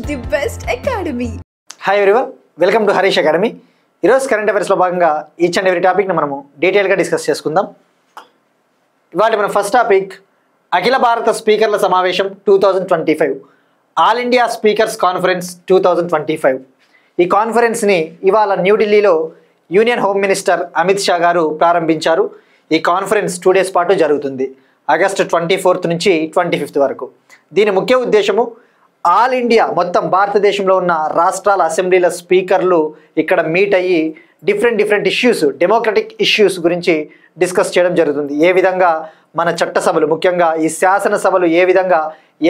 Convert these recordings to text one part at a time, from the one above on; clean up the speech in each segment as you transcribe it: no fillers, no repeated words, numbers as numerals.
the best academy. Hi everyone, welcome to Harish academy. ఈరోజు current అఫైర్స్లో భాగంగా each and every టాపిక్ని మనము డీటెయిల్గా డిస్కస్ చేసుకుందాం. ఇవాళ మన ఫస్ట్ టాపిక్ అఖిల భారత స్పీకర్ల సమావేశం 2025, ఆల్ ఇండియా స్పీకర్స్ కాన్ఫరెన్స్ 2025. ఈ కాన్ఫరెన్స్ని ఇవాళ న్యూఢిల్లీలో union home minister Amit Shah గారు ప్రారంభించారు. ఈ కాన్ఫరెన్స్ 2 days పాటు జరుగుతుంది, ఆగస్టు 24th నుంచి 25th వరకు. దీని ముఖ్య ఉద్దేశము ఆల్ ఇండియా మొత్తం భారతదేశంలో ఉన్న రాష్ట్రాల అసెంబ్లీల స్పీకర్లు ఇక్కడ మీట్ అయ్యి డిఫరెంట్ ఇష్యూస్, డెమోక్రటిక్ ఇష్యూస్ గురించి డిస్కస్ చేయడం జరుగుతుంది. ఏ విధంగా మన చట్టసభలు, ముఖ్యంగా ఈ శాసనసభలు ఏ విధంగా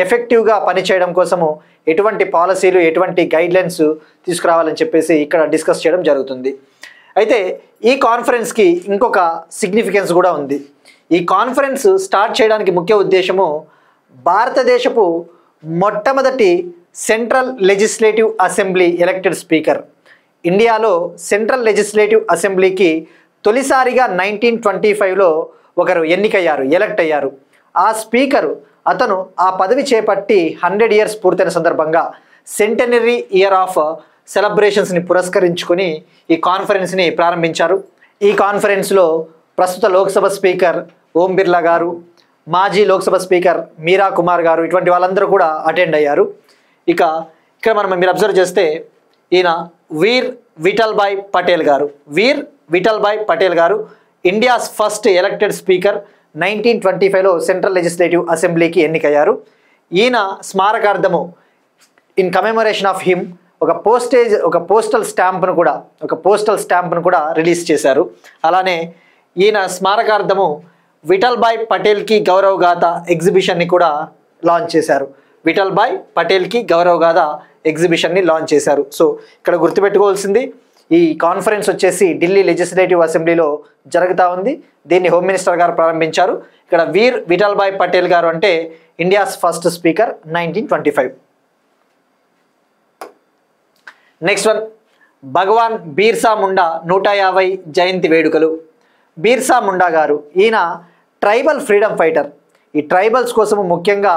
ఎఫెక్టివ్గా పనిచేయడం కోసము ఎటువంటి పాలసీలు, ఎటువంటి గైడ్లైన్స్ తీసుకురావాలని చెప్పేసి ఇక్కడ డిస్కస్ చేయడం జరుగుతుంది. అయితే ఈ కాన్ఫరెన్స్కి ఇంకొక సిగ్నిఫికెన్స్ కూడా ఉంది. ఈ కాన్ఫరెన్స్ స్టార్ట్ చేయడానికి ముఖ్య ఉద్దేశము భారతదేశపు మొట్టమొదటి central legislative assembly elected speaker. ఇండియాలో సెంట్రల్ లెజిస్లేటివ్ అసెంబ్లీకి తొలిసారిగా 1925లో ఒకరు ఎలక్ట్ అయ్యారు. ఆ స్పీకరు అతను ఆ పదవి చేపట్టి 100 years పూర్తయిన సందర్భంగా సెంటెనరీ ఇయర్ ఆఫ్ సెలబ్రేషన్స్ని పురస్కరించుకొని ఈ కాన్ఫరెన్స్ని ప్రారంభించారు. ఈ కాన్ఫరెన్స్లో ప్రస్తుత లోక్సభ స్పీకర్ ఓం బిర్లా గారు, మాజీ లోక్సభ స్పీకర్ మీరా కుమార్ గారు, ఇటువంటి వాళ్ళందరూ కూడా అటెండ్ అయ్యారు. ఇక్కడ మీరు అబ్జర్వ్ చేస్తే ఈయన వీర్ విఠల్భాయ్ పటేల్ గారు ఇండియాస్ ఫస్ట్ ఎలక్టెడ్ స్పీకర్ 1925లో సెంట్రల్ లెజిస్లేటివ్ అసెంబ్లీకి ఎన్నికయ్యారు. ఈయన స్మారకార్థము ఇన్ కమెమరేషన్ ఆఫ్ హిమ్ ఒక పోస్టల్ స్టాంప్ను కూడా రిలీజ్ చేశారు. అలానే ఈయన స్మారకార్థము విఠల్భాయ్ పటేల్కి గౌరవగాథ ఎగ్జిబిషన్ని కూడా లాంచ్ చేశారు. సో ఇక్కడ గుర్తుపెట్టుకోవాల్సింది, ఈ కాన్ఫరెన్స్ వచ్చేసి ఢిల్లీ లెజిస్లేటివ్ అసెంబ్లీలో జరుగుతూ ఉంది. దీన్ని హోమ్ మినిస్టర్ గారు ప్రారంభించారు. ఇక్కడ వీర్ విఠల్భాయ్ పటేల్ గారు అంటే India's first speaker 1925. Next one, Bhagwan Birsa Munda 150 జయంతి వేడుకలు. బీర్సా ముండా గారు ఈయన ట్రైబల్ ఫ్రీడమ్ ఫైటర్. ఈ ట్రైబల్స్ కోసము ముఖ్యంగా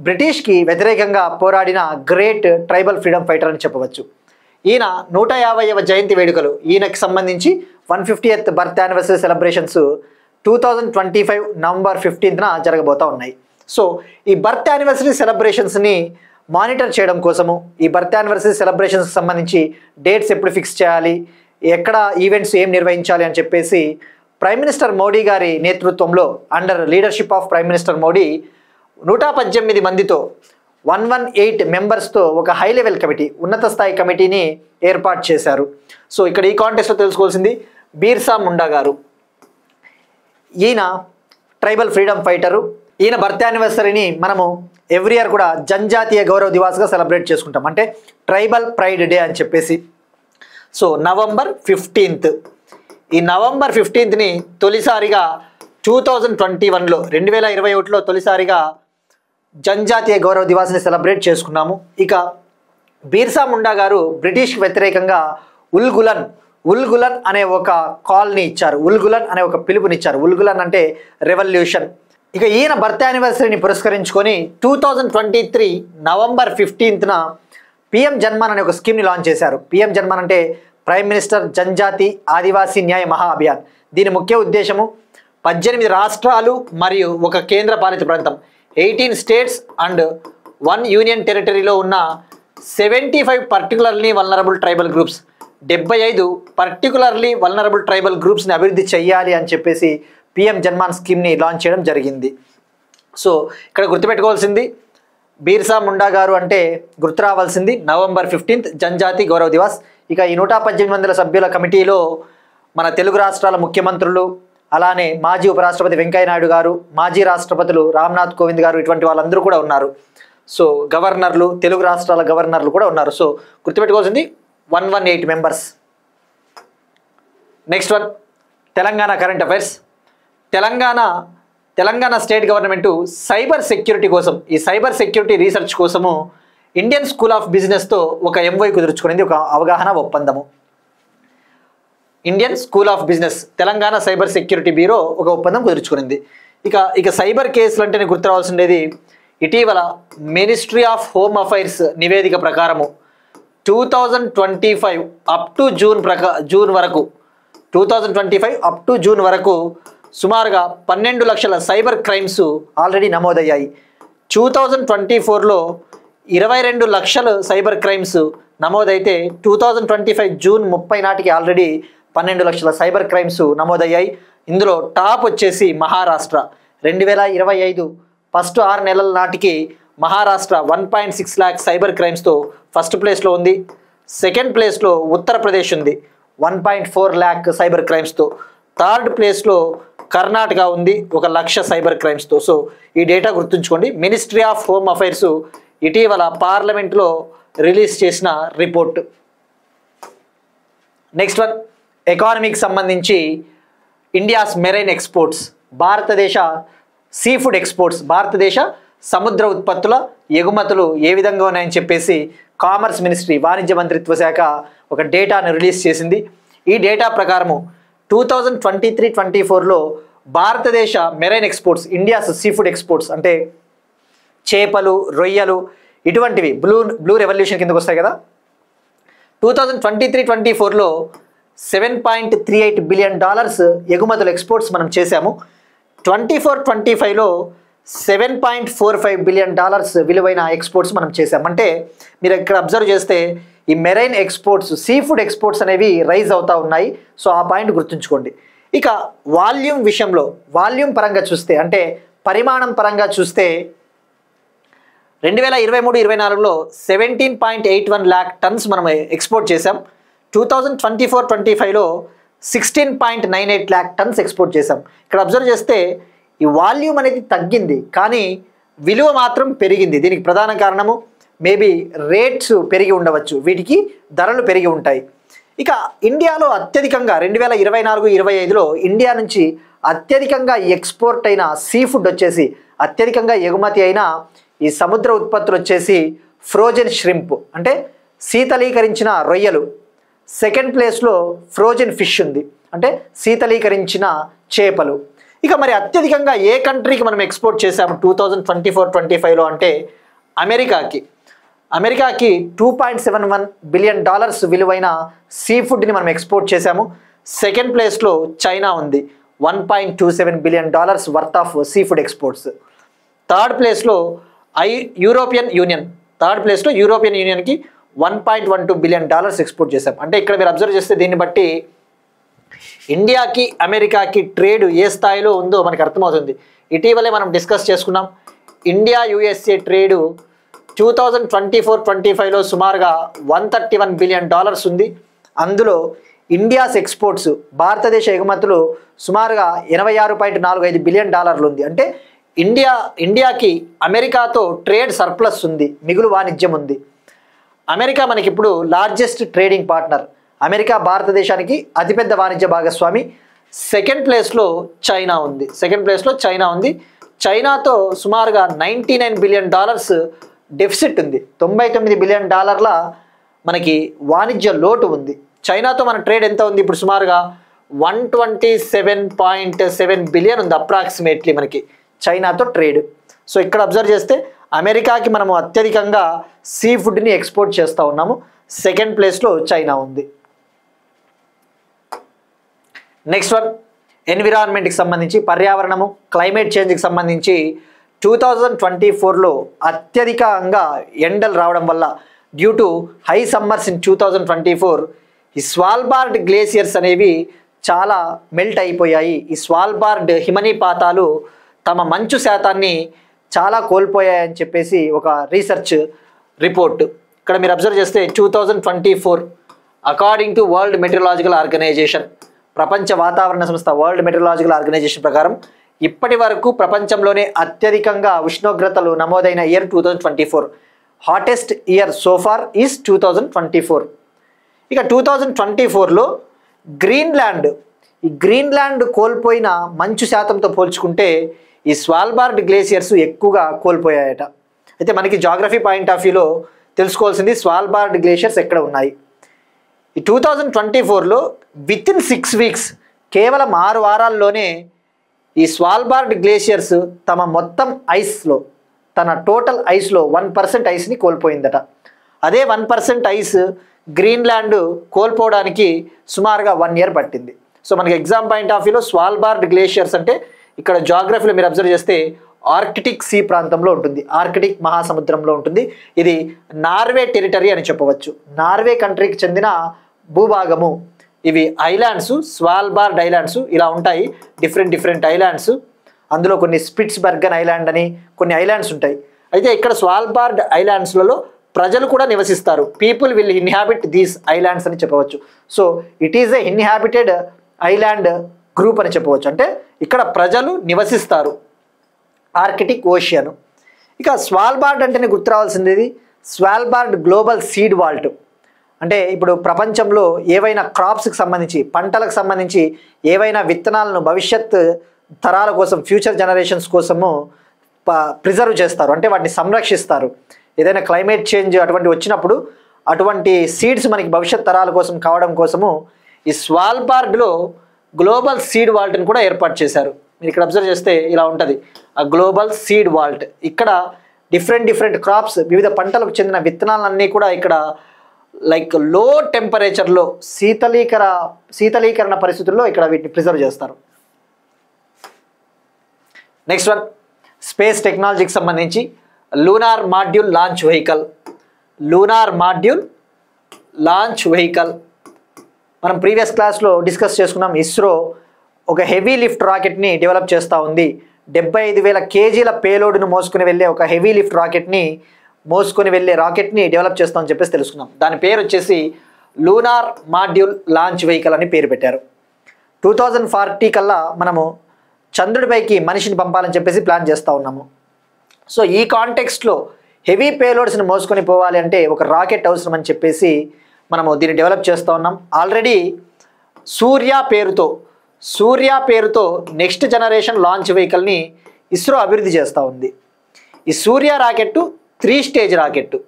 బ్రిటిష్కి వ్యతిరేకంగా పోరాడిన గ్రేట్ ట్రైబల్ ఫ్రీడమ్ ఫైటర్ అని చెప్పవచ్చు. ఈయన 150వ జయంతి వేడుకలు, ఈయనకు సంబంధించి 150th birth anniversary celebrations 2025 November 15th జరగబోతూ ఉన్నాయి. సో ఈ బర్త్ యానివర్సరీ సెలబ్రేషన్స్ని మానిటర్ చేయడం కోసము, ఈ బర్త్ యానివర్సరీ సెలబ్రేషన్స్కి సంబంధించి డేట్స్ ఎప్పుడు ఫిక్స్ చేయాలి, ఎక్కడ ఈవెంట్స్ ఏం నిర్వహించాలి అని చెప్పేసి ప్రైమ్ మినిస్టర్ మోడీ గారి నేతృత్వంలో under leadership of prime minister Modi 118 మందితో 118 మెంబర్స్తో ఒక హై లెవెల్ కమిటీ, ఉన్నత స్థాయి కమిటీని ఏర్పాటు చేశారు. సో ఇక్కడ ఈ కాంటెస్ట్లో తెలుసుకోవాల్సింది బీర్సా ముండా గారు, ఈయన ట్రైబల్ ఫ్రీడమ్ ఫైటరు. ఈయన బర్త్ యానివర్సరీని మనము ఎవ్రీ ఇయర్ కూడా జనజాతీయ గౌరవ దివాస్గా సెలబ్రేట్ చేసుకుంటాం, అంటే ట్రైబల్ ప్రైడ్ డే అని చెప్పేసి. సో నవంబర్ 15th, ఈ నవంబర్ 15th తొలిసారిగా 2021లో 2021లో తొలిసారిగా జనజాతీయ గౌరవ దివాస్ని సెలబ్రేట్ చేసుకున్నాము. ఇక బీర్సా ముండా గారు బ్రిటిష్కి వ్యతిరేకంగా ఉల్గులన్ అనే ఒక కాల్ని ఇచ్చారు, ఉల్గులన్ అనే ఒక పిలుపునిచ్చారు. ఉల్గులన్ అంటే రెవల్యూషన్. ఇక ఈయన బర్త్ యానివర్సరీని పురస్కరించుకొని 2023 నవంబర్ 15th పిఎం జన్మన్ అనే ఒక స్కీమ్ని లాంచ్ చేశారు. పిఎం జన్మన్ అంటే ప్రైమ్ మినిస్టర్ జనజాతి ఆదివాసీ న్యాయ మహా అభియాన్. దీని ముఖ్య ఉద్దేశము 18 రాష్ట్రాలు మరియు ఒక కేంద్ర పాలిత ప్రాంతం, 18 states అండ్ 1 union టెరిటరీలో ఉన్న 75 particularly vulnerable tribal groups, 75 particularly vulnerable tribal గ్రూప్స్ని అభివృద్ధి చేయాలి అని చెప్పేసి పిఎం జన్మాన్ స్కీమ్ని లాంచ్ చేయడం జరిగింది. సో ఇక్కడ గుర్తుపెట్టుకోవాల్సింది, బీర్సా ముండా గారు అంటే గుర్తు రావాల్సింది నవంబర్ 15th జనజాతి గౌరవ దివాస్. ఇక ఈ 118 సభ్యుల కమిటీలో మన తెలుగు రాష్ట్రాల ముఖ్యమంత్రులు, అలానే మాజీ ఉపరాష్ట్రపతి వెంకయ్యనాయుడు గారు, మాజీ రాష్ట్రపతులు రామ్నాథ్ కోవింద్ గారు, ఇటువంటి వాళ్ళందరూ కూడా ఉన్నారు. సో గవర్నర్లు, తెలుగు రాష్ట్రాల గవర్నర్లు కూడా ఉన్నారు. సో గుర్తుపెట్టుకోవాల్సింది 118 members. Next one, Telangana current affairs. Telangana state government cyber security కోసం, ఈ సైబర్ సెక్యూరిటీ రీసెర్చ్ కోసము ఇండియన్ స్కూల్ ఆఫ్ బిజినెస్తో ఒక ఎంఓయూ కుదుర్చుకునేది, ఒక అవగాహన ఒప్పందము. Indian school of business, Telangana cyber security bureau ఒక ఒప్పందం కుదుర్చుకునింది. ఇక సైబర్ కేసులు అంటేనే గుర్తు రావాల్సిండేది ఇటీవల మినిస్ట్రీ ఆఫ్ హోమ్ అఫైర్స్ నివేదిక ప్రకారము 2025 అప్ టు జూన్ వరకు 2025 అప్ టు జూన్ వరకు సుమారుగా 12 లక్షల సైబర్ క్రైమ్స్ ఆల్రెడీ నమోదయ్యాయి. 2024లో 22 లక్షల సైబర్ క్రైమ్స్ నమోదైతే 2025 జూన్ 30 నాటికి ఆల్రెడీ 12 లక్షల సైబర్ క్రైమ్స్ నమోదయ్యాయి. ఇందులో టాప్ వచ్చేసి మహారాష్ట్ర. 2025 ఫస్ట్ 6 నెలల నాటికి మహారాష్ట్ర 1.6 లాక్ సైబర్ క్రైమ్స్తో ఫస్ట్ ప్లేస్లో ఉంది. సెకండ్ ప్లేస్లో ఉత్తరప్రదేశ్ ఉంది 1.4 లాక్ సైబర్ క్రైమ్స్తో. థర్డ్ ప్లేస్లో కర్ణాటక ఉంది 1 లక్ష సైబర్ క్రైమ్స్తో. సో ఈ డేటా గుర్తుంచుకోండి. మినిస్ట్రీ ఆఫ్ హోమ్ అఫైర్స్ ఇటీవల పార్లమెంట్లో రిలీజ్ చేసిన రిపోర్ట్. నెక్స్ట్ వన్, ఎకానమీకి సంబంధించి ఇండియాస్ మెరైన్ ఎక్స్పోర్ట్స్, భారతదేశ సీ ఫుడ్ ఎక్స్పోర్ట్స్, భారతదేశ సముద్ర ఉత్పత్తుల ఎగుమతులు ఏ విధంగా ఉన్నాయని చెప్పేసి కామర్స్ మినిస్ట్రీ, వాణిజ్య మంత్రిత్వ శాఖ ఒక డేటాను రిలీజ్ చేసింది. ఈ డేటా ప్రకారము 2023-24లో భారతదేశ marine exports, India's sea food exports అంటే చేపలు, రొయ్యలు ఇటువంటివి బ్లూ రెవల్యూషన్ కిందకు వస్తాయి కదా. 2023-24లో $7.38 బిలియన్ ఎగుమతులు ఎక్స్పోర్ట్స్ మనం చేశాము. 24-25లో $7.45 బిలియన్ విలువైన ఎక్స్పోర్ట్స్ మనం చేసాం. అంటే మీరు ఇక్కడ అబ్జర్వ్ చేస్తే ఈ marine exports, sea food exports అనేవి రైజ్ అవుతూ ఉన్నాయి. సో ఆ పాయింట్ గుర్తుంచుకోండి. ఇక వాల్యూమ్ విషయంలో, వాల్యూమ్ పరంగా చూస్తే అంటే పరిమాణం పరంగా చూస్తే 2023-24లో 17.81 లాక్ టన్స్ మనం ఎక్స్పోర్ట్ చేసాం. 2024-25లో 16.98 లాక్ టన్స్ ఎక్స్పోర్ట్ చేసాం. ఇక్కడ అబ్జర్వ్ చేస్తే ఈ వాల్యూమ్ అనేది తగ్గింది కానీ విలువ మాత్రం పెరిగింది. దీనికి ప్రధాన కారణము మేబీ రేట్స్ పెరిగి ఉండవచ్చు, వీటికి ధరలు పెరిగి ఉంటాయి. ఇక ఇండియాలో అత్యధికంగా 2024-25లో ఇండియా నుంచి అత్యధికంగా ఎక్స్పోర్ట్ అయిన సీ ఫుడ్ వచ్చేసి, అత్యధికంగా ఎగుమతి అయిన ఈ సముద్ర ఉత్పత్తులు వచ్చేసి ఫ్రోజన్ ష్రింప్ అంటే శీతలీకరించిన రొయ్యలు. సెకండ్ ప్లేస్లో ఫ్రోజన్ ఫిష్ ఉంది అంటే శీతలీకరించిన చేపలు. ఇక మరి అత్యధికంగా ఏ కంట్రీకి మనం ఎక్స్పోర్ట్ చేసాము 2024-25లో అంటే అమెరికాకి. అమెరికాకి $2.71 బిలియన్ విలువైన సీ ఫుడ్ని మనం ఎక్స్పోర్ట్ చేసాము. సెకండ్ ప్లేస్లో చైనా ఉంది, $1.27 billion worth of sea food exports. Third ప్లేస్లో యూరోపియన్ యూనియన్కి $1.12 బిలియన్ ఎక్స్పోర్ట్ చేసాం. అంటే ఇక్కడ మీరు అబ్జర్వ్ చేస్తే దీన్ని బట్టి ఇండియాకి అమెరికాకి ట్రేడ్ ఏ స్థాయిలో ఉందో మనకు అర్థమవుతుంది. ఇటీవలే మనం డిస్కస్ చేసుకున్నాం. ఇండియా యుఎస్ఏ ట్రేడు 2024-25లో సుమారుగా $131 బిలియన్ ఉంది. అందులో ఇండియాస్ ఎక్స్పోర్ట్స్, భారతదేశ ఎగుమతులు సుమారుగా $86.45 బిలియన్ ఉంది. అంటే ఇండియాకి అమెరికాతో ట్రేడ్ సర్ప్లస్ ఉంది, మిగులు వాణిజ్యం ఉంది. అమెరికా మనకి ఇప్పుడు లార్జెస్ట్ ట్రేడింగ్ పార్ట్నర్. అమెరికా భారతదేశానికి అతిపెద్ద వాణిజ్య భాగస్వామి. సెకండ్ ప్లేస్లో చైనా ఉంది. చైనాతో సుమారుగా $99 బిలియన్ డెఫిసిట్ ఉంది. $99 బిలియన్ మనకి వాణిజ్య లోటు ఉంది. చైనాతో మన ట్రేడ్ ఎంత ఉంది ఇప్పుడు? సుమారుగా 127.7 బిలియన్ ఉంది అప్రాక్సిమేట్లీ మనకి చైనాతో ట్రేడ్. సో ఇక్కడ అబ్జర్వ్ చేస్తే అమెరికాకి మనము అత్యధికంగా సీ ఫుడ్ని ఎక్స్పోర్ట్ చేస్తూ ఉన్నాము. సెకండ్ ప్లేస్లో చైనా ఉంది. నెక్స్ట్ వన్, ఎన్విరాన్మెంట్కి సంబంధించి, పర్యావరణము, క్లైమేట్ చేంజ్కి సంబంధించి 2024లో అత్యధికంగా ఎండలు రావడం వల్ల due to high summers in 2024 ఈ స్వాల్బార్డ్ గ్లేసియర్స్ అనేవి చాలా మెల్ట్ అయిపోయాయి. ఈ స్వాల్బార్డ్ హిమనీపాతాలు తమ మంచు శాతాన్ని చాలా కోల్పోయాయని చెప్పేసి ఒక రీసెర్చ్ రిపోర్ట్. ఇక్కడ మీరు అబ్జర్వ్ చేస్తే 2024 according to world meteorological organization, ప్రపంచ వాతావరణ సంస్థ వరల్డ్ మెటీరియలాజికల్ ఆర్గనైజేషన్ ప్రకారం ఇప్పటి వరకు ప్రపంచంలోనే అత్యధికంగా ఉష్ణోగ్రతలు నమోదైన year 2024. Hottest year so far is 2024. ఇక 2024లో గ్రీన్లాండ్ కోల్పోయిన మంచు శాతంతో పోల్చుకుంటే ఈ స్వాల్బార్డ్ గ్లేసియర్స్ ఎక్కువగా కోల్పోయాయట. అయితే మనకి జాగ్రఫీ పాయింట్ ఆఫ్ వ్యూలో తెలుసుకోవాల్సింది స్వాల్బార్డ్ గ్లేషియర్స్ ఎక్కడ ఉన్నాయి. ఈ 2024లో వితిన్ 6 వీక్స్, కేవలం 6 వారాల్లోనే ఈ స్వాల్బార్డ్ గ్లేషియర్స్ తమ మొత్తం తన టోటల్ ఐస్లో 1% ఐస్ని కోల్పోయిందట. అదే 1% ఐస్ గ్రీన్లాండ్ కోల్పోవడానికి సుమారుగా 1 year పట్టింది. సో మనకి ఎగ్జామ్ పాయింట్ ఆఫ్ వ్యూలో స్వాల్బార్డ్ గ్లేషియర్స్ అంటే ఇక్కడ జాగ్రఫీలో మీరు అబ్జర్వ్ చేస్తే ఆర్కిటిక్ సీ ప్రాంతంలో ఉంటుంది, ఆర్కిటిక్ మహాసముద్రంలో ఉంటుంది. ఇది నార్వే టెరిటరీ అని చెప్పవచ్చు, నార్వే కంట్రీకి చెందిన భూభాగము. ఇవి ఐలాండ్స్, స్వాల్బార్డ్ ఐలాండ్స్ ఇలా ఉంటాయి, డిఫరెంట్ ఐలాండ్స్. అందులో కొన్ని స్పిట్స్బర్గన్ ఐలాండ్ అని కొన్ని ఐలాండ్స్ ఉంటాయి. అయితే ఇక్కడ స్వాల్బార్డ్ ఐలాండ్స్లలో ప్రజలు కూడా నివసిస్తారు. People will inhabit these islands అని చెప్పవచ్చు. So it is a inhabited island group అని చెప్పవచ్చు, అంటే ఇక్కడ ప్రజలు నివసిస్తారు. Arctic ocean. ఇక స్వాల్బార్డ్ అంటేనే గుర్తు రావాల్సింది ఇది స్వాల్బార్డ్ గ్లోబల్ సీడ్ వాల్ట్. అంటే ఇప్పుడు ప్రపంచంలో ఏవైనా క్రాప్స్కి సంబంధించి, పంటలకు సంబంధించి ఏవైనా విత్తనాలను భవిష్యత్ తరాల కోసం, ఫ్యూచర్ జనరేషన్స్ కోసము ప్రిజర్వ్ చేస్తారు, అంటే వాటిని సంరక్షిస్తారు. ఏదైనా క్లైమేట్ చేంజ్ అటువంటి వచ్చినప్పుడు అటువంటి సీడ్స్ మనకి భవిష్యత్ తరాల కోసం కావడం కోసము ఈ స్వాల్బార్డ్లో గ్లోబల్ సీడ్ వాల్ట్ని కూడా ఏర్పాటు చేశారు. మీరు ఇక్కడ అబ్జర్వ్ చేస్తే ఇలా ఉంటుంది ఆ గ్లోబల్ సీడ్ వాల్ట్. ఇక్కడ డిఫరెంట్ క్రాప్స్, వివిధ పంటలకు చెందిన విత్తనాలన్నీ కూడా ఇక్కడ లైక్ లో టెంపరేచర్లో శీతలీకరణ పరిస్థితుల్లో ఇక్కడ వీటిని ప్రిజర్వ్ చేస్తారు. నెక్స్ట్ వన్, స్పేస్ టెక్నాలజీకి సంబంధించి lunar module launch vehicle. Lunar module launch vehicle మనం ప్రీవియస్ క్లాస్లో డిస్కస్ చేసుకున్నాం. ఇస్రో ఒక హెవీ లిఫ్ట్ రాకెట్ని డెవలప్ చేస్తూ ఉంది. 75,000 kgల పేలోడ్ను మోసుకుని వెళ్ళే ఒక హెవీ లిఫ్ట్ రాకెట్ని డెవలప్ చేస్తామని చెప్పేసి తెలుసుకున్నాం. దాని పేరు వచ్చేసి లూనార్ మాడ్యూల్ లాంచ్ వెహికల్ అని పేరు పెట్టారు. 2040 కల్లా మనము చంద్రుడిపైకి మనిషిని పంపాలని చెప్పేసి ప్లాన్ చేస్తూ ఉన్నాము. సో ఈ కాంటెక్స్ట్లో హెవీ పేలోడ్స్ని మోసుకొని పోవాలి అంటే ఒక రాకెట్ అవసరం అని చెప్పేసి మనము దీన్ని డెవలప్ చేస్తూ ఉన్నాం. ఆల్రెడీ సూర్య పేరుతో నెక్స్ట్ జనరేషన్ లాంచ్ వెహికల్ని ఇస్రో అభివృద్ధి చేస్తూ ఉంది. ఈ సూర్య రాకెట్టు 3 స్టేజ్ రాకెట్టు.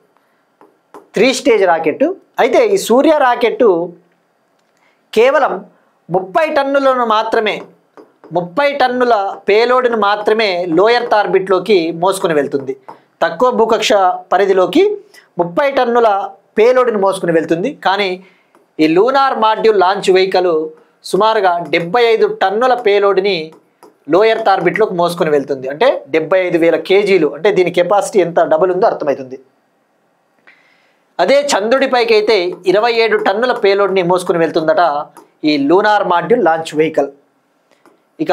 అయితే ఈ సూర్య రాకెట్టు కేవలం 30 టన్నుల పేలోడ్ను మాత్రమే లో ఎర్త్ ఆర్బిట్లోకి మోసుకుని వెళ్తుంది. తక్కువ భూకక్ష పరిధిలోకి 30 టన్నుల పేలోడ్ని మోసుకుని వెళ్తుంది. కానీ ఈ లూనార్ మాడ్యూల్ లాంచ్ వెహికల్ సుమారుగా 75 టన్నుల పేలోడ్ని లో ఎర్త్ ఆర్బిట్లోకి మోసుకొని వెళ్తుంది. అంటే 75,000 kgలు. అంటే దీని కెపాసిటీ ఎంత డబుల్ ఉందో అర్థమవుతుంది. అదే చంద్రుడిపైకి అయితే 27 టన్నుల పేలోడ్ని మోసుకొని వెళ్తుందట ఈ లూనార్ మాడ్యూల్ లాంచ్ వెహికల్. ఇక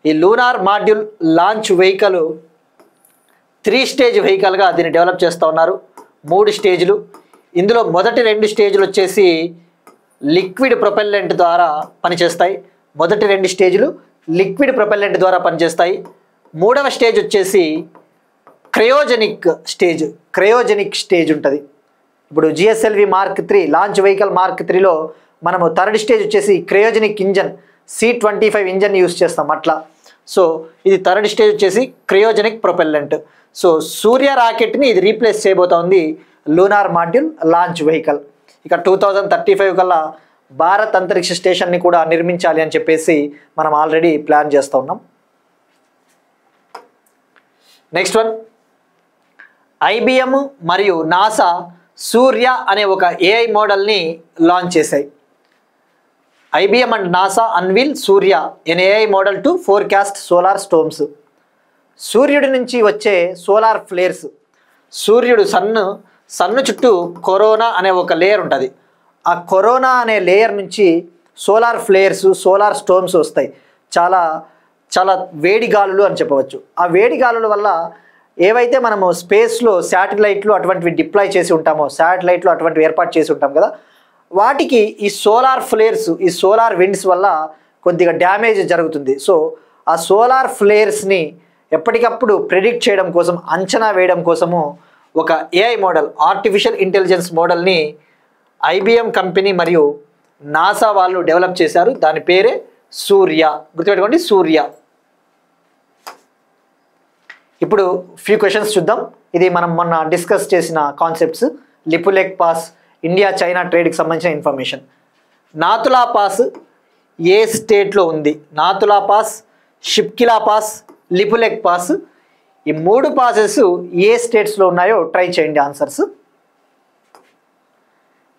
ఈ lunar module launch vehicle 3 stage వెహికల్గా దీన్ని డెవలప్ చేస్తూ ఉన్నారు. 3 స్టేజ్లు. ఇందులో మొదటి 2 స్టేజ్లు వచ్చేసి లిక్విడ్ ప్రొపెల్లెంట్ ద్వారా పనిచేస్తాయి. మొదటి 2 స్టేజ్లు లిక్విడ్ ప్రొపెల్లెంట్ ద్వారా పనిచేస్తాయి. 3వ స్టేజ్ వచ్చేసి క్రయోజెనిక్ స్టేజ్ ఉంటుంది. ఇప్పుడు GSLV Mark 3 launch vehicle Mark 3లో మనము 3rd స్టేజ్ వచ్చేసి cryogenic engine C-25 engine use చేస్తాం అట్లా. సో ఇది 3rd స్టేజ్ వచ్చేసి క్రయోజెనిక్ ప్రొపెల్లెంట్. సో సూర్య రాకెట్ని ఇది రీప్లేస్ చేయబోతోంది లూనార్ మాడ్యూల్ లాంచ్ వెహికల్. ఇక 2035 కల్లా భారత్ అంతరిక్ష స్టేషన్ని కూడా నిర్మించాలి అని చెప్పేసి మనం ఆల్రెడీ ప్లాన్ చేస్తూ ఉన్నాం. నెక్స్ట్ వన్, IBM మరియు నాసా సూర్య అనే ఒక AI మోడల్ని లాంచ్ చేశాయి. IBM and NASA unveil Surya an AI model to forecast solar storms. సూర్యుడి నుంచి వచ్చే సోలార్ ఫ్లేర్స్, సూర్యుడు సన్ను చుట్టూ కరోనా అనే ఒక లేయర్ ఉంటుంది. ఆ కరోనా అనే లేయర్ నుంచి సోలార్ ఫ్లేర్స్, సోలార్ స్టోమ్స్ వస్తాయి. చాలా వేడి గాలులు అని చెప్పవచ్చు. ఆ వేడి గాలుల వల్ల ఏవైతే మనము స్పేస్లో శాటిలైట్లు అటువంటివి డిప్లాయ్ చేసి ఉంటామో, శాటిలైట్లు అటువంటివి ఏర్పాటు చేసి ఉంటాం కదా, వాటికి ఈ సోలార్ ఫ్లేర్స్, ఈ సోలార్ విండ్స్ వల్ల కొద్దిగా డ్యామేజ్ జరుగుతుంది. సో ఆ సోలార్ ఫ్లేర్స్ని ఎప్పటికప్పుడు ప్రెడిక్ట్ చేయడం కోసం, అంచనా వేయడం కోసము ఒక AI మోడల్, ఆర్టిఫిషియల్ ఇంటెలిజెన్స్ మోడల్ని IBM కంపెనీ మరియు నాసా వాళ్ళు డెవలప్ చేశారు. దాని పేరే సూర్య. గుర్తుపెట్టుకోండి, సూర్య. ఇప్పుడు ఫ్యూ క్వశ్చన్స్ చూద్దాం. ఇది మనం మొన్న డిస్కస్ చేసిన concepts. Lipulekh pass, India China ట్రేడ్కి సంబంధించిన ఇన్ఫర్మేషన్. నాతులా పాస్ ఏ స్టేట్లో ఉంది? Nathula pass, Shipkila pass, Lipulekh pass ఈ 3 ప్రాసెస్ ఏ స్టేట్స్లో ఉన్నాయో ట్రై చేయండి ఆన్సర్స్.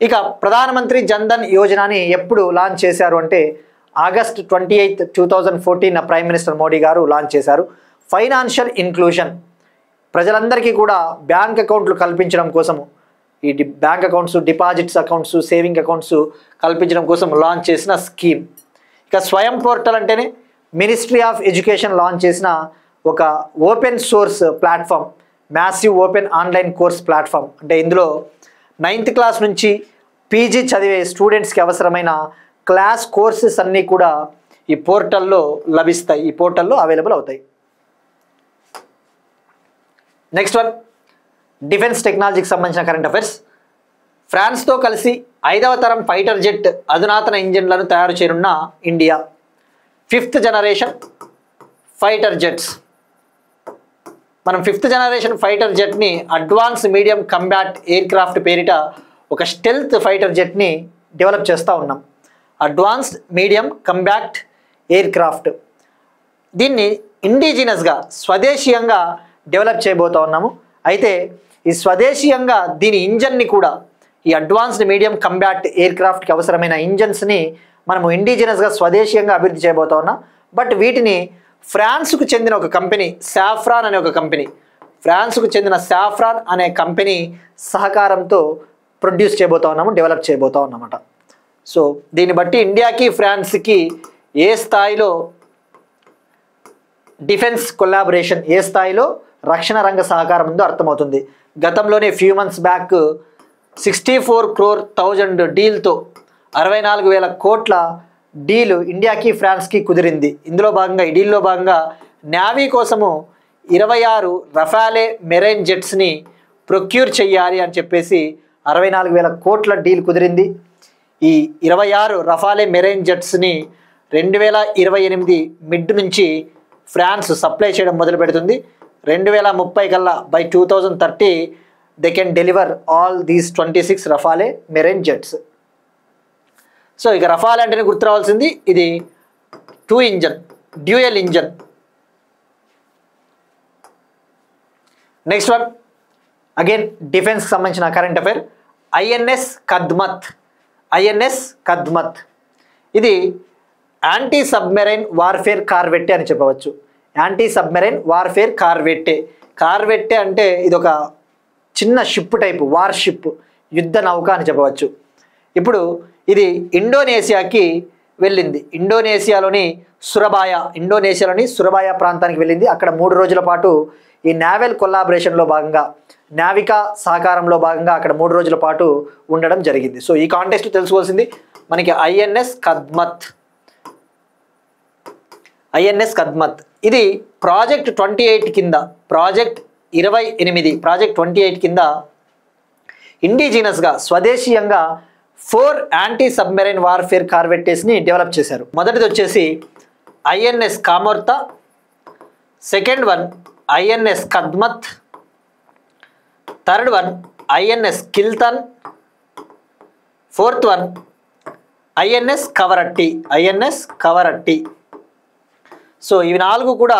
ఇక ప్రధానమంత్రి జన్ధన్ యోజనని ఎప్పుడు లాంచ్ చేశారు అంటే ఆగస్ట్ 28, 2014 ప్రైమ్ మినిస్టర్ మోడీ గారు లాంచ్ చేశారు. ఫైనాన్షియల్ ఇన్క్లూజన్, ప్రజలందరికీ కూడా బ్యాంక్ అకౌంట్లు కల్పించడం కోసము, ఈ bank accounts, deposits accounts, saving accounts కల్పించడం కోసం లాంచ్ చేసిన స్కీమ్. ఇక స్వయం పోర్టల్ అంటేనే మినిస్ట్రీ ఆఫ్ ఎడ్యుకేషన్ లాంచ్ చేసిన ఒక open source platform, massive open online course platform. అంటే ఇందులో 9th క్లాస్ నుంచి పీజీ చదివే స్టూడెంట్స్కి అవసరమైన క్లాస్ కోర్సెస్ అన్నీ కూడా ఈ పోర్టల్లో లభిస్తాయి, ఈ పోర్టల్లో అవైలబుల్ అవుతాయి. నెక్స్ట్ వన్, డిఫెన్స్ టెక్నాలజీకి సంబంధించిన కరెంట్ అఫైర్స్. ఫ్రాన్స్తో కలిసి 5వ తరం ఫైటర్ జెట్ అధునాతన ఇంజిన్లను తయారు చేయనున్న India. 5th generation fighter jets. మనం 5th జనరేషన్ ఫైటర్ జెట్ని advance medium combat aircraft పేరిట ఒక స్టెల్త్ ఫైటర్ జెట్ని డెవలప్ చేస్తూ ఉన్నాం. Advanced medium combat aircraft. దీన్ని ఇండిజినస్గా స్వదేశీయంగా డెవలప్ చేయబోతూ ఉన్నాము. అయితే ఈ స్వదేశీయంగా దీని ఇంజన్ని కూడా, ఈ అడ్వాన్స్డ్ మీడియం కంబాట్ ఎయిర్ క్రాఫ్ట్కి అవసరమైన ఇంజన్స్ని మనము ఇండిజినస్గా స్వదేశీయంగా అభివృద్ధి చేయబోతూ ఉన్నాం. బట్ వీటిని ఫ్రాన్స్కు చెందిన ఒక కంపెనీ, సాఫ్రాన్ అనే ఒక కంపెనీ, ఫ్రాన్స్కు చెందిన సాఫ్రాన్ అనే కంపెనీ సహకారంతో ప్రొడ్యూస్ చేయబోతా ఉన్నాము, డెవలప్ చేయబోతా ఉన్నామట. సో దీన్ని బట్టి ఇండియాకి ఫ్రాన్స్కి ఏ స్థాయిలో డిఫెన్స్ కొలాబరేషన్, ఏ స్థాయిలో రక్షణ రంగ సహకారం ఉందో అర్థమవుతుంది. గతంలోనే ఫ్యూ మంత్స్ బ్యాక్ 64 crore డీల్తో 64,000 కోట్ల డీల్ ఇండియాకి ఫ్రాన్స్కి కుదిరింది. ఇందులో భాగంగా, ఈ డీల్లో భాగంగా నేవీ కోసము 26 రఫాలే మెరైన్ జెట్స్ని ప్రొక్యూర్ చేయాలి అని చెప్పేసి 64,000 కోట్ల డీల్ కుదిరింది. ఈ 26 రఫాలే మెరైన్ జెట్స్ని 2028 మిడ్ నుంచి ఫ్రాన్స్ సప్లై చేయడం మొదలు పెడుతుంది. 2030 కల్లా by 2030 they can deliver all these 26 Rafale marine jets. So ఇక రఫాల్ అంటేనే గుర్తు రావాల్సింది, ఇది 2 engine, dual engine. Next one, again డిఫెన్స్కి సంబంధించిన current affair. INS Kadmatt. INS Kadmatt ఇది యాంటీ సబ్మెరైన్ వార్ఫేర్ కార్వెట్టే అని చెప్పవచ్చు. Anti submarine warfare corvette. Corvette అంటే ఇది ఒక చిన్న షిప్ టైపు, వార్ షిప్, యుద్ధ నౌక అని చెప్పవచ్చు. ఇప్పుడు ఇది ఇండోనేషియాకి వెళ్ళింది. ఇండోనేషియాలోని సురబాయా ప్రాంతానికి వెళ్ళింది. అక్కడ 3 రోజుల పాటు ఈ నేవల్ కొలాబరేషన్లో భాగంగా, నావికా సహకారంలో భాగంగా అక్కడ 3 రోజుల పాటు ఉండడం జరిగింది. సో ఈ కాంటెక్స్ట్ తెలుసుకోవాల్సింది మనకి ఐఎన్ఎస్ కద్మత్. ఐఎన్ఎస్ కద్మత్ ఇది ప్రాజెక్ట్ 28 కింద, ప్రాజెక్ట్ 28 కింద ఇండిజినస్గా స్వదేశీయంగా 4 యాంటీ సబ్మెరైన్ వార్ఫేర్ కార్వెట్టేస్ని డెవలప్ చేశారు. మొదటిది వచ్చేసి INS Kamorta, second one INS Kadmatt, third one INS Kiltan, fourth one INS Kavaratti. INS Kavaratti. So ఇవి 4 కూడా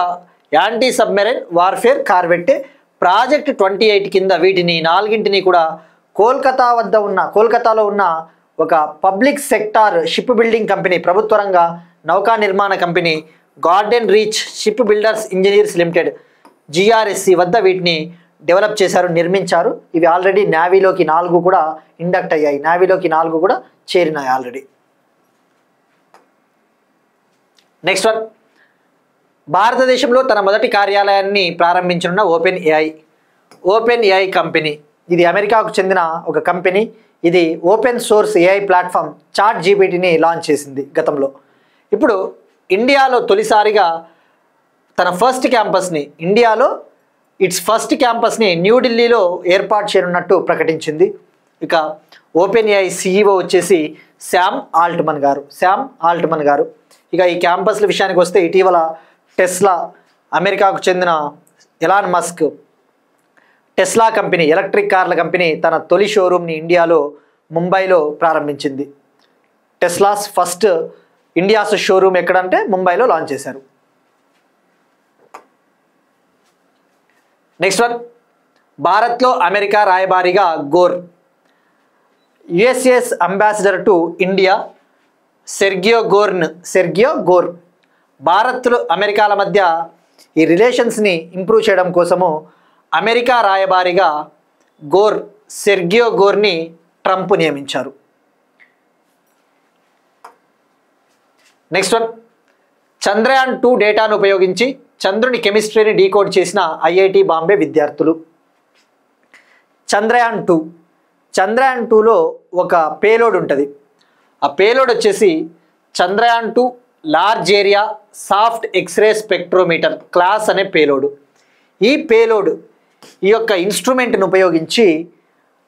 anti submarine warfare corvette. Project 28 కింద వీటిని 4ంటిని కూడా కోల్కతాలో ఉన్న ఒక public sector shipbuilding company, ప్రభుత్వ రంగ నౌకా నిర్మాణ కంపెనీ Garden Reach Shipbuilders Engineers Limited GRSC వద్ద వీటిని డెవలప్ చేశారు, నిర్మించారు. ఇవి ఆల్రెడీ నేవీలోకి 4 కూడా ఇండక్ట్ అయ్యాయి, నేవీలోకి 4 కూడా చేరినాయి ఆల్రెడీ. నెక్స్ట్ వన్, భారతదేశంలో తన మొదటి కార్యాలయాన్ని ప్రారంభించనున్న ఓపెన్ ఏఐ కంపెనీ. ఇది అమెరికాకు చెందిన ఒక కంపెనీ. ఇది open source AI platform chat జీపీటీని లాంచ్ చేసింది గతంలో. ఇప్పుడు ఇండియాలో తొలిసారిగా తన ఫస్ట్ క్యాంపస్ని, ఇట్స్ ఫస్ట్ క్యాంపస్ని న్యూఢిల్లీలో ఏర్పాటు చేయనున్నట్టు ప్రకటించింది. ఇక ఓపెన్ ఏఐ CEO వచ్చేసి శామ్ ఆల్ట్మన్ గారు. ఇక ఈ క్యాంపస్ల విషయానికి వస్తే ఇటీవల టెస్లా, అమెరికాకు చెందిన Elon Musk Tesla company, electric కార్ల కంపెనీ తన తొలి షోరూమ్ని ముంబైలో ప్రారంభించింది. టెస్లాస్ ఫస్ట్ ఇండియాస్ షోరూమ్ ఎక్కడంటే ముంబైలో లాంచ్ చేశారు. నెక్స్ట్ వన్, భారత్లో అమెరికా రాయబారిగా Gor. US ambassador to India Sergio Gor. భారత్లో అమెరికాల మధ్య ఈ రిలేషన్స్ని ఇంప్రూవ్ చేయడం కోసము అమెరికా రాయబారిగా సెర్గియో గోర్ని ట్రంప్ నియమించారు. నెక్స్ట్ వన్, చంద్రయాన్ 2 డేటాను ఉపయోగించి చంద్రుని కెమిస్ట్రీని డీకోడ్ చేసిన ఐఐటి బాంబే విద్యార్థులు. చంద్రయాన్ 2లో ఒక పేలోడ్ ఉంటుంది. ఆ పేలోడ్ వచ్చేసి Chandrayaan 2 large area soft X-ray spectrometer class అనే పేలోడ్. ఈ పేలోడ్ ఈ యొక్క ఇన్స్ట్రుమెంట్ను ఉపయోగించి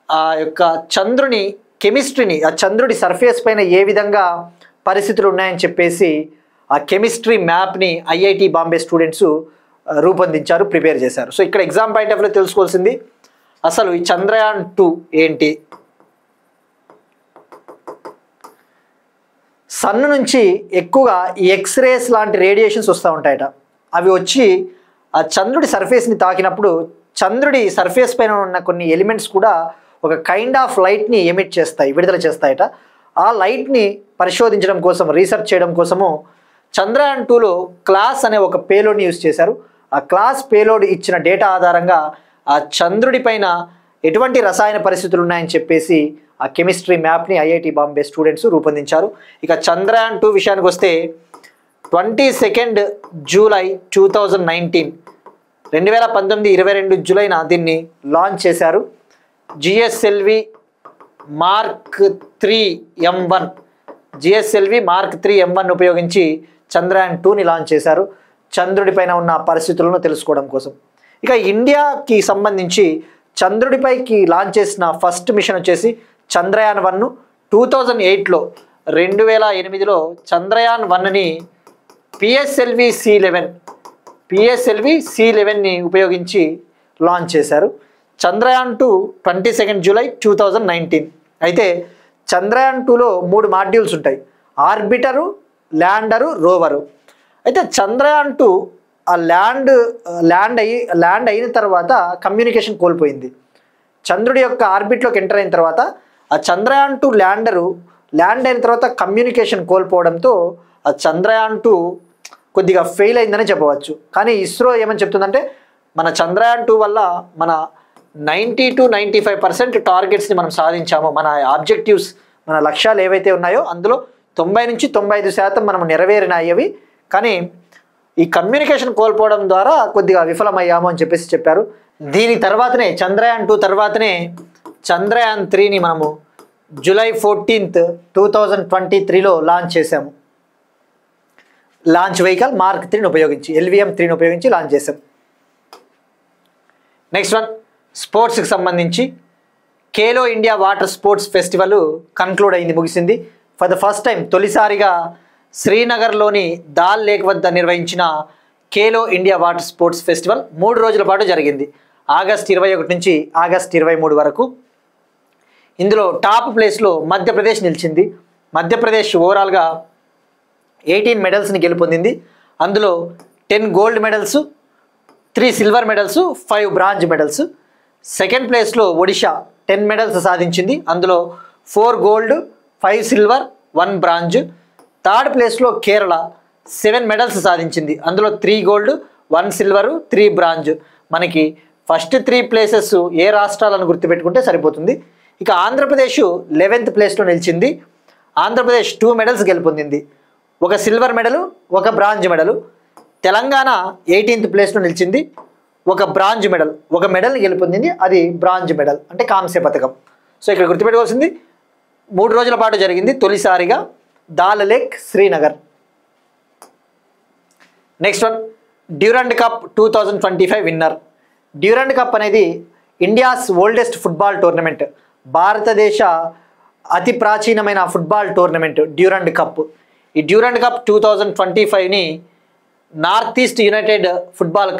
ఆ యొక్క చంద్రుని కెమిస్ట్రీని, ఆ చంద్రుడి సర్ఫేస్ పైన ఏ విధంగా పరిస్థితులు ఉన్నాయని చెప్పేసి ఆ కెమిస్ట్రీ మ్యాప్ని ఐఐటి బాంబే స్టూడెంట్స్ రూపొందించారు, ప్రిపేర్ చేశారు. సో ఇక్కడ ఎగ్జామ్ పాయింట్ ఆఫ్ వ్యూలో తెలుసుకోవాల్సింది అసలు ఈ చంద్రయాన్ 2 ఏంటి. సన్ నుంచి ఎక్కువగా ఈ ఎక్స్రేస్ లాంటి రేడియేషన్స్ వస్తూ ఉంటాయట. అవి వచ్చి ఆ చంద్రుడి సర్ఫేస్ని తాకినప్పుడు చంద్రుడి సర్ఫేస్ పైన ఉన్న కొన్ని ఎలిమెంట్స్ కూడా ఒక కైండ్ ఆఫ్ లైట్ని విడుదల చేస్తాయట. ఆ లైట్ని పరిశోధించడం కోసం, రీసెర్చ్ చేయడం కోసము చంద్రయాన్ 2లో క్లాస్ అనే ఒక పేలోడ్ని యూజ్ చేశారు. ఆ క్లాస్ పేలోడ్ ఇచ్చిన డేటా ఆధారంగా ఆ చంద్రుడి పైన ఎటువంటి రసాయన పరిస్థితులు ఉన్నాయని చెప్పేసి ఆ కెమిస్ట్రీ మ్యాప్ని ఐఐటి బాంబే స్టూడెంట్స్ రూపొందించారు. ఇక చంద్రయాన్ 2 విషయానికి వస్తే 22 జూలై 2019 2019 జూలైన దీన్ని లాంచ్ చేశారు. జిఎస్ఎల్వి మార్క్ 3 M1 ఉపయోగించి చంద్రయాన్ 2ని లాంచ్ చేశారు చంద్రుడిపైన ఉన్న పరిస్థితులను తెలుసుకోవడం కోసం. ఇక ఇండియాకి సంబంధించి చంద్రుడిపైకి లాంచ్ చేసిన ఫస్ట్ మిషన్ వచ్చేసి చంద్రయాన్ 1. 2008లో 2008లో చంద్రయాన్ 1ని పిఎస్ఎల్వి C11ని ఉపయోగించి లాంచ్ చేశారు. చంద్రయాన్ 2 22 జూలై 2019. అయితే చంద్రయాన్ 2లో 3 మాడ్యూల్స్ ఉంటాయి, ఆర్బిటరు, ల్యాండరు, రోవరు. అయితే చంద్రయాన్ 2 ఆ ల్యాండ్ అయిన తర్వాత కమ్యూనికేషన్ కోల్పోయింది. చంద్రుడి యొక్క ఆర్బిట్లోకి ఎంటర్ అయిన తర్వాత ఆ చంద్రయాన్ 2 ల్యాండ్ అయిన తర్వాత కమ్యూనికేషన్ కోల్పోవడంతో ఆ చంద్రయాన్ 2 కొద్దిగా ఫెయిల్ అయిందని చెప్పవచ్చు. కానీ ఇస్రో ఏమని చెప్తుందంటే మన చంద్రయాన్ 2 వల్ల మన 90 to 95% టార్గెట్స్ని మనం సాధించాము. మన ఆబ్జెక్టివ్స్, మన లక్ష్యాలు ఏవైతే ఉన్నాయో అందులో 90 నుంచి 95% మనం నెరవేరినాయవి. కానీ ఈ కమ్యూనికేషన్ కోల్పోవడం ద్వారా కొద్దిగా విఫలమయ్యాము అని చెప్పేసి చెప్పారు. దీని తర్వాతనే చంద్రయాన్ 2 తర్వాతనే చంద్రయాన్ 3ని మనము జూలై 14, 2023లో లాంచ్ చేశాము. లాంచ్ వెహికల్ మార్క్ 3ని ఉపయోగించి, LVM 3ని ఉపయోగించి లాంచ్ చేశాం. నెక్స్ట్ వన్, స్పోర్ట్స్కి సంబంధించి Khelo India water sports festival conclude అయింది, ముగిసింది. ఫర్ ద ఫస్ట్ టైం తొలిసారిగా శ్రీనగర్లోని దాల్ లేక్ వద్ద నిర్వహించిన Khelo India water sports festival 3 రోజుల పాటు జరిగింది. ఆగస్ట్ 21 నుంచి ఆగస్ట్ 23 వరకు. ఇందులో టాప్ ప్లేస్లో మధ్యప్రదేశ్ నిలిచింది. మధ్యప్రదేశ్ ఓవరాల్గా 18 మెడల్స్ని గెలుపొందింది. అందులో 10 gold medals, 3 silver medals, 5 bronze medals. Second ప్లేస్లో ఒడిషా 10 మెడల్స్ సాధించింది. అందులో 4 గోల్డ్, 5 సిల్వర్, 1 బ్రాంజ్. థర్డ్ ప్లేస్లో కేరళ 7 మెడల్స్ సాధించింది. అందులో 3 గోల్డ్, 1 సిల్వరు, 3 బ్రాంజ్. మనకి ఫస్ట్ 3 ప్లేసెస్ ఏ రాష్ట్రాలను గుర్తుపెట్టుకుంటే సరిపోతుంది. ఇక ఆంధ్రప్రదేశ్ 11th ప్లేస్లో నిలిచింది. ఆంధ్రప్రదేశ్ 2 మెడల్స్ గెలుపొందింది, 1 సిల్వర్ మెడలు, 1 బ్రాంజ్ మెడలు. తెలంగాణ 18th ప్లేస్లో నిలిచింది, 1 బ్రాంజ్ మెడల్, 1 మెడల్ని గెలుపొందింది, అది బ్రాంజ్ మెడల్ అంటే కాంస్య పథకం. సో ఇక్కడ గుర్తుపెట్టుకోవాల్సింది 3 రోజుల పాటు జరిగింది తొలిసారిగా Dal lake, Srinagar. Next one, Durand cup 2025 winner. Durand cup అనేది ఇండియాస్ ఓల్డెస్ట్ ఫుట్బాల్ టోర్నమెంట్, భారతదేశ అతి ప్రాచీనమైన ఫుట్బాల్ టోర్నమెంట్ డ్యూరండ్ కప్. ఈ డ్యూరండ్ కప్ 2025ని North East United Football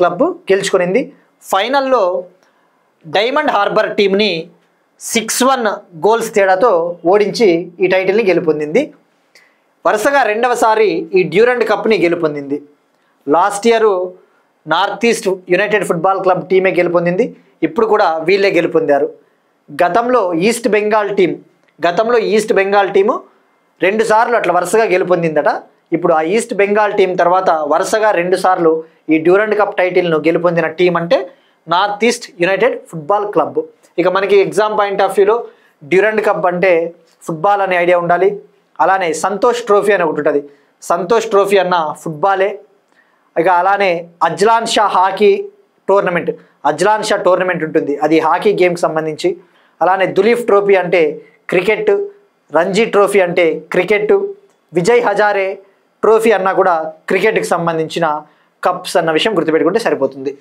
Club గెలుచుకునింది. ఫైనల్లో డైమండ్ హార్బర్ టీంని 6-1 గోల్స్ తేడాతో ఓడించి ఈ టైటిల్ని గెలుపొందింది. వరుసగా 2వసారి ఈ డ్యూరండ్ కప్ని గెలుపొందింది. Last year North East United Football Club టీమే గెలుపొందింది. ఇప్పుడు కూడా వీళ్ళే గెలుపొందారు. గతంలో ఈస్ట్ బెంగాల్ టీము 2 సార్లు అట్లా వరుసగా గెలుపొందిందట. ఇప్పుడు ఆ ఈస్ట్ బెంగాల్ టీం తర్వాత వరుసగా 2 సార్లు ఈ డ్యూరండ్ కప్ టైటిల్ను గెలుపొందిన టీం అంటే north East United Football club. ఇక మనకి ఎగ్జామ్ పాయింట్ ఆఫ్ వ్యూలో డ్యూరండ్ కప్ అంటే ఫుట్బాల్ అనే ఐడియా ఉండాలి. అలానే సంతోష్ ట్రోఫీ అని ఒకటి ఉంటుంది. సంతోష్ ట్రోఫీ అన్న ఫుట్బాలే. ఇక అలానే అజ్లాన్ షా టోర్నమెంట్ ఉంటుంది, అది హాకీ గేమ్కి సంబంధించి. అలానే దులీప్ ట్రోఫీ అంటే క్రికెట్, రంజీ ట్రోఫీ అంటే క్రికెట్, విజయ్ హజారే ట్రోఫీ అన్నా కూడా క్రికెట్కి సంబంధించిన కప్స్ అన్న విషయం గుర్తుపెట్టుకుంటే సరిపోతుంది.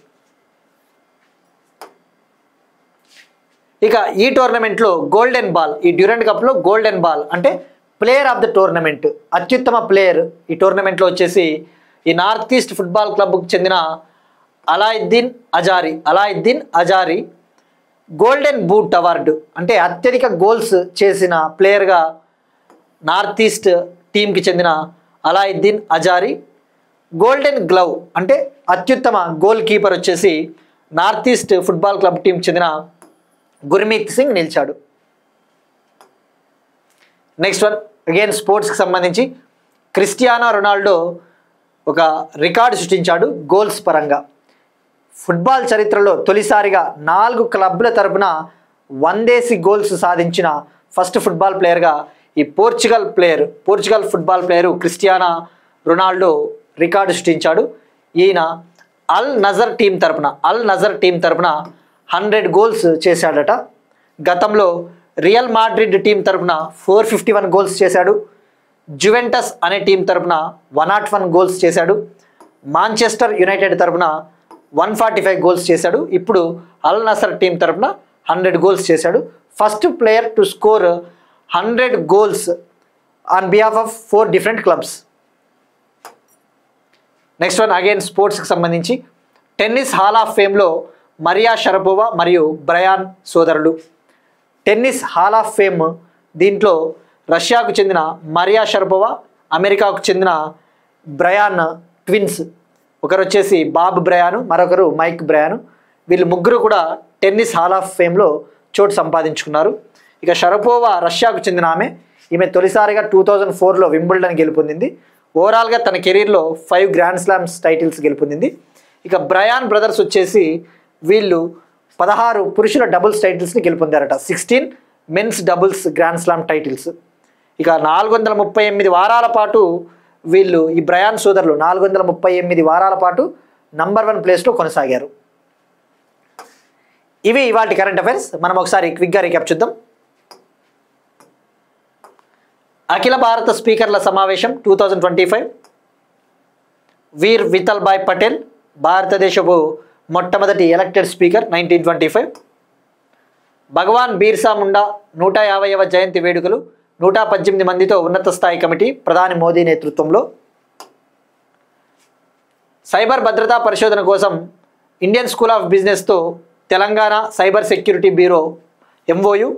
ఇక ఈ టోర్నమెంట్లో గోల్డెన్ బాల్, ఈ డ్యూరండ్ కప్లో గోల్డెన్ బాల్ అంటే ప్లేయర్ ఆఫ్ ద టోర్నమెంట్, అత్యుత్తమ ప్లేయర్ ఈ టోర్నమెంట్లో వచ్చేసి ఈ నార్త్ ఈస్ట్ ఫుట్బాల్ క్లబ్కు చెందిన అలాయుద్దీన్ అజారీ గోల్డెన్ బూట్ అవార్డు అంటే అత్యధిక గోల్స్ చేసిన ప్లేయర్గా నార్త్ ఈస్ట్ టీంకి చెందిన అలాయుద్దీన్ అజారీ. గోల్డెన్ గ్లవ్ అంటే అత్యుత్తమ గోల్ కీపర్ వచ్చేసి నార్త్ ఈస్ట్ ఫుట్బాల్ క్లబ్ టీంకి చెందిన గుర్మీత్ సింగ్ నిలిచాడు. నెక్స్ట్ వన్ అగైన్ స్పోర్ట్స్కి సంబంధించి క్రిస్టియానో రొనాల్డో ఒక రికార్డు సృష్టించాడు గోల్స్ పరంగా. ఫుట్బాల్ చరిత్రలో తొలిసారిగా 4 క్లబ్ల తరపున 100 గోల్స్ సాధించిన ఫస్ట్ ఫుట్బాల్ ప్లేయర్గా ఈ Portugal football player Cristiano Ronaldo record సృష్టించాడు. ఈయన అల్ నజర్ టీం తరపున 100 గోల్స్ చేశాడట. గతంలో రియల్ మాడ్రిడ్ టీం తరపున 451 గోల్స్ చేశాడు. జువెంటస్ అనే టీం తరపున 101 గోల్స్ చేశాడు. మాంచెస్టర్ యునైటెడ్ తరపున 145 గోల్స్ చేశాడు. ఇప్పుడు అల్ నసర్ టీం తరపున 100 గోల్స్ చేశాడు. First player to score 100 goals on behalf of 4 different clubs. Next one again స్పోర్ట్స్కి సంబంధించి టెన్నిస్ హాల్ ఆఫ్ ఫేమ్లో మరియా షరపోవా మరియు బ్రయాన్ సోదరులు. టెన్నిస్ హాల్ ఆఫ్ ఫేమ్ దీంట్లో రష్యాకు చెందిన మరియా షరపోవా, అమెరికాకు చెందిన బ్రయాన్ ట్విన్స్, ఒకరు వచ్చేసి బాబ్ బ్రయాను, మరొకరు మైక్ బ్రయాను. వీళ్ళు ముగ్గురు కూడా టెన్నిస్ హాల్ ఆఫ్ ఫేమ్లో చోటు సంపాదించుకున్నారు. ఇక షరపోవా రష్యాకు చెందిన ఈమె తొలిసారిగా 2004లో వింబుల్డన్ గెలుపొందింది. ఓవరాల్గా తన కెరీర్లో 5 గ్రాండ్ స్లామ్స్ టైటిల్స్ గెలుపొందింది. ఇక బ్రయాన్ బ్రదర్స్ వచ్చేసి వీళ్ళు 16 పురుషుల డబుల్స్ టైటిల్స్ని గెలుపొందారట, 16 men's doubles grand slam titles. ఇక 438 వారాల పాటు వీళ్ళు ఈ బ్రయాన్ సోదరులు 438 వారాల పాటు నంబర్ 1 ప్లేస్లో కొనసాగారు. ఇవి ఇవాల్టి కరెంట్ అఫైర్స్. మనం ఒకసారి క్విక్గా రీక్యాప్ చూద్దాం. అఖిల భారత స్పీకర్ల సమావేశం 2025. వీర్ విఠల్ భాయ్ పటేల్ భారతదేశపు మొట్టమొదటి ఎలక్టెడ్ స్పీకర్ 1925. భగవాన్ బీర్సా ముండా 150వ జయంతి వేడుకలు 118 మందితో ఉన్నత స్థాయి కమిటీ ప్రధాని మోదీ నేతృత్వంలో. సైబర్ భద్రతా పరిశోధన కోసం ఇండియన్ స్కూల్ ఆఫ్ బిజినెస్తో Telangana cyber security bureau MOU.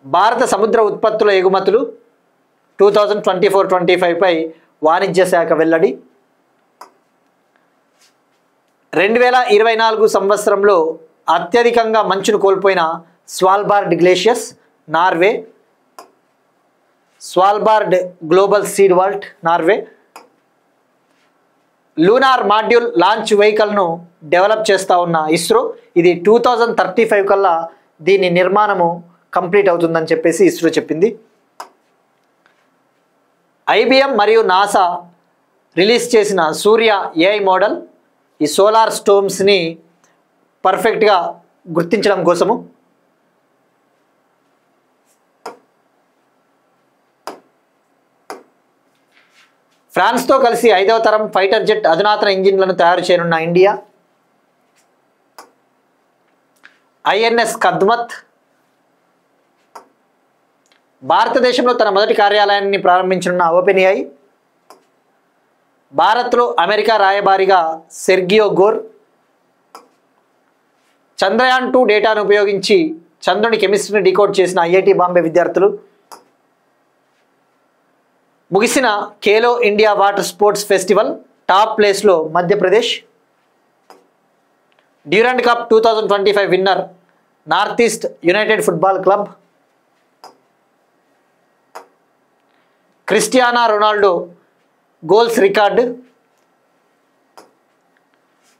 భారత సముద్ర ఉత్పత్తుల ఎగుమతులు 2024-25పై వాణిజ్య శాఖ వెల్లడి. 2024 సంవత్సరంలో అత్యధికంగా మంచును కోల్పోయిన Svalbard glaciers Norway. Svalbard global seed vault Norway. Lunar module launch వెహికల్ను డెవలప్ చేస్తూ ఉన్న ఇస్రో, ఇది 2035 కల్లా దీని నిర్మాణము కంప్లీట్ అవుతుందని చెప్పేసి ఇస్రో చెప్పింది. IBM మరియు నాసా రిలీజ్ చేసిన సూర్య AI మోడల్ ఈ సోలార్ స్టోమ్స్ని పర్ఫెక్ట్గా గుర్తించడం కోసము. ఫ్రాన్స్తో కలిసి 5వ తరం ఫైటర్ జెట్ అధునాతన ఇంజిన్లను తయారు చేయనున్న ఇండియా. INS కద్మత్ భారతదేశంలో తన మొదటి కార్యాలయాన్ని ప్రారంభించనున్న OpenAI. భారత్లో అమెరికా రాయబారిగా సెర్గియో గోర్. చంద్రయాన్ 2 డేటాను ఉపయోగించి చంద్రుని కెమిస్ట్రీని డీకోడ్ చేసిన IIT బాంబే విద్యార్థులు. ముగిసిన Khelo India water sports festival top ప్లేస్లో Madhya Pradesh. Durand cup 2025 winner North East United Football Club. Cristiano Ronaldo goals record.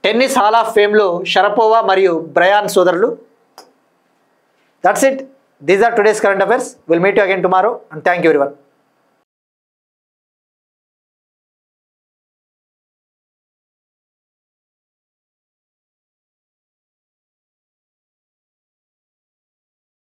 Tennis hall of ఫేమ్లో షరపోవా మరియు బ్రయాన్ సోదరులు. That's it. These are today's current affairs. Will meet you again tomorrow and thank you everyone.